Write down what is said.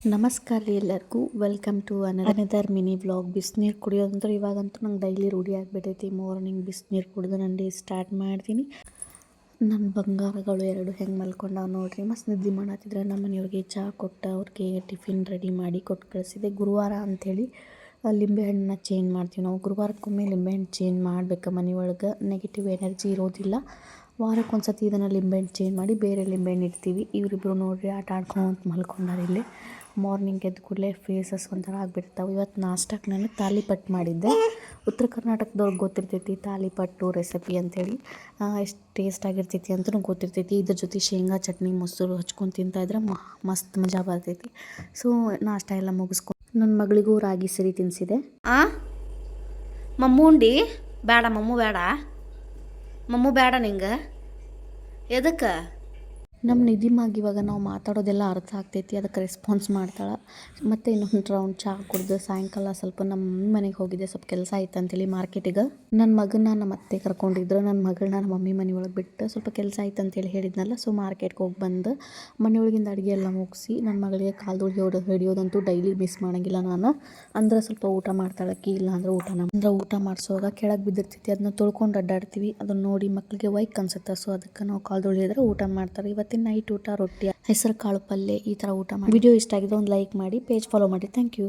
ನಮಸ್ಕಾರ ರೀ ಎಲ್ಲರಿಗೂ. Welcome to another mini vlog. ಬಿಸಿನೀರು ಕುಡಿಯೋದಂದ್ರೆ ಇವಾಗಂತೂ ನಂಗೆ ಡೈಲಿ ರೂಢಿ ಆಗಿಬಿಟ್ಟೈತಿ. ಮಾರ್ನಿಂಗ್ ಬಿಸಿನೀರು ಕುಡಿದು ನಾನು ಡೇ ಸ್ಟಾರ್ಟ್ ಮಾಡ್ತೀನಿ. ನನ್ನ ಬಂಗಾರಗಳು ಎರಡು ಹೆಂಗೆ ಮಲ್ಕೊಂಡಾವ ನೋಡ್ರಿ. ಮಸ್ತ್ ನಿದ್ದೆ ಮಾಡತ್ತಿದ್ರೆ ನಮ್ಮ ಮನೆಯವ್ರಿಗೆ ಚಹಾ ಕೊಟ್ಟು ಅವ್ರಿಗೆ ಟಿಫಿನ್ ರೆಡಿ ಮಾಡಿ ಕೊಟ್ಟು ಕಳಿಸಿದೆ. ಗುರುವಾರ ಅಂಥೇಳಿ ಲಿಂಬೆಹಣ್ಣನ್ನ ಚೇಂಜ್ ಮಾಡ್ತೀವಿ ನಾವು. ಗುರುವಾರಕ್ಕೊಮ್ಮೆ ಲಿಂಬೆಹಣ್ಣು ಚೇಂಜ್ ಮಾಡ್ಬೇಕು. ಮನೆಯೊಳಗೆ ನೆಗೆಟಿವ್ ಎನರ್ಜಿ ಇರೋದಿಲ್ಲ. ವಾರಕ್ಕೊಂದು ಸತಿ ಇದನ್ನು ಲಿಂಬೆಹಣ್ಣು ಚೇಂಜ್ ಮಾಡಿ ಬೇರೆ ಲಿಂಬೆಹಣ್ಣು ಇಡ್ತೀವಿ. ಇವರಿಬ್ಬರು ನೋಡ್ರಿ ಆಟ ಆಡ್ಕೊಂತ ಮಲ್ಕೊಂಡಾರ ಇಲ್ಲಿ. ಮಾರ್ನಿಂಗ್ ಎದ್ದ ಕೂಡಲೇ ಫೇಸಸ್ ಒಂಥರ ಆಗಿಬಿಡ್ತಾವೆ. ಇವತ್ತು ನಾಷ್ಟಕ್ಕೆ ನಾನು ತಾಲಿಪಟ್ಟು ಮಾಡಿದ್ದೆ. ಉತ್ತರ ಕರ್ನಾಟಕದವ್ರಿಗೆ ಗೊತ್ತಿರ್ತೈತಿ ತಾಲಿಪಟ್ಟು ರೆಸಿಪಿ ಅಂಥೇಳಿ. ಎಷ್ಟು ಟೇಸ್ಟ್ ಆಗಿರ್ತೈತಿ ಅಂತಲೂ ಗೊತ್ತಿರ್ತೈತಿ. ಇದ್ರ ಜೊತೆ ಶೇಂಗಾ ಚಟ್ನಿ ಮೊಸರು ಹಚ್ಕೊಂಡು ತಿಂತಾಯಿದ್ರೆ ಮಸ್ತ್ ಮಜಾ ಬರ್ತೈತಿ. ಸೊ ನಾಷ್ಟ ಎಲ್ಲ ಮುಗಿಸ್ಕೊಂಡು ನನ್ನ ಮಗಳಿಗೂ ರಾಗಿ ಸರಿ ತಿನ್ನಿಸಿದೆ. ಮಮ್ಮು ಉಂಡಿ ಬೇಡ, ಮಮ್ಮು ಬೇಡ ನಿಂಗೆ ಎದಕ್ಕೆ? ನಮ್ಮ ನಿಧಿಮಾಗಿ ಇವಾಗ ನಾವು ಮಾತಾಡೋದೆಲ್ಲ ಅರ್ಥ ಆಗ್ತೈತಿ. ಅದಕ್ಕೆ ರೆಸ್ಪಾನ್ಸ್ ಮಾಡ್ತಾಳೆ. ಮತ್ತು ಇನ್ನೊಂದು ರೌಂಡ್ ಚಹಾ ಕುಡ್ದು ಸಾಯಂಕಾಲ ಸ್ವಲ್ಪ ನಮ್ಮ ಮಮ್ಮಿ ಮನೆಗೆ ಹೋಗಿದ್ದೆ. ಸ್ವಲ್ಪ ಕೆಲಸ ಆಯ್ತು ಅಂತೇಳಿ ಮಾರ್ಕೆಟಿಗೆ. ನನ್ನ ಮಗನ ನಮ್ಮ ಅತ್ತೆ ಕರ್ಕೊಂಡಿದ್ರು. ನನ್ನ ಮಗಳನ್ನ ನಮ್ಮ ಮಮ್ಮಿ ಮನೆ ಒಳಗೆ ಬಿಟ್ಟು ಸ್ವಲ್ಪ ಕೆಲಸ ಆಯ್ತು ಅಂತೇಳಿ ಹೇಳಿದ್ನಲ್ಲ. ಸೊ ಮಾರ್ಕೆಟ್ಗೆ ಹೋಗಿ ಬಂದು ಮನೆಯೊಳಗಿಂದ ಅಡುಗೆ ಎಲ್ಲ ಮುಗಿಸಿ ನನ್ನ ಮಗಳಿಗೆ ಕಾಲು ಹಿಡಿಯೋದಂತೂ ಡೈಲಿ ಮಿಸ್ ಮಾಡೋಂಗಿಲ್ಲ ನಾನು. ಅಂದ್ರೆ ಸ್ವಲ್ಪ ಊಟ ಮಾಡ್ತಾಳಕ್ಕಿ, ಇಲ್ಲ ಅಂದ್ರೆ ಊಟ ಮಾಡಿಸುವಾಗ ಕೆಳಗೆ ಬಿದ್ದಿರ್ತೈತಿ. ಅದನ್ನ ತೊಳ್ಕೊಂಡು ಅಡ್ಡಾಡ್ತೀವಿ. ಅದನ್ನ ನೋಡಿ ಮಕ್ಕಳಿಗೆ ವೈಕ್ ಅನ್ಸುತ್ತೆ. ಸೊ ಅದಕ್ಕೆ ನಾವು ಕಾಲು ತೊಳೆದ್ರೆ ಊಟ ಮಾಡ್ತಾರೆ. ಇವತ್ತಿನ ನೈಟ್ ಊಟ ರೊಟ್ಟಿ, ಹೆಸರು ಕಾಳು ಪಲ್ಯ ಈ ಥರ ಊಟ ಮಾಡಿ. ವಿಡಿಯೋ ಇಷ್ಟ ಆಗಿದೆ ಒಂದು ಲೈಕ್ ಮಾಡಿ, ಪೇಜ್ ಫಾಲೋ ಮಾಡಿ. Thank you.